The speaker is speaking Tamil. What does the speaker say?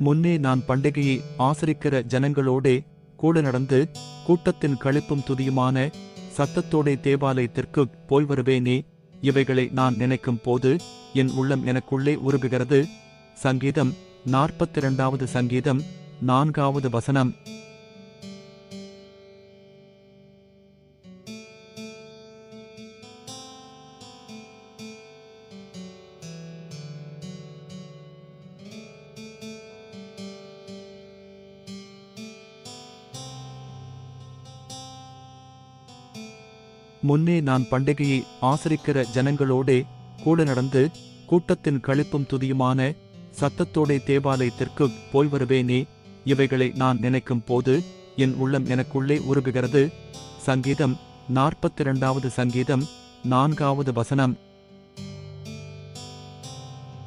முன்னே நான் பண்டிகையை ஆசரிக்கிற ஜனங்களோடே கூட நடந்து கூட்டத்தின் களிப்பும் துதியுமான சத்தத்தோடே தேவாலயத்திற்கு போய் வருவேனே. இவைகளை நான் நினைக்கும் போது என் உள்ளம் எனக்குள்ளே உருகுகிறது. சங்கீதம் 42வது சங்கீதம் 4வது வசனம். முன்னே நான் பண்டிகையை ஆசரிக்கிற ஜனங்களோடே கூட நடந்து கூட்டத்தின் களிப்பும் துதியுமான சத்தத்தோடே தேவாலயத்திற்கு போய் வருவேனே. இவைகளை நான் நினைக்கும் போது என் உள்ளம் எனக்குள்ளே உருகுகிறது. சங்கீதம் 42வது சங்கீதம் 4வது வசனம்.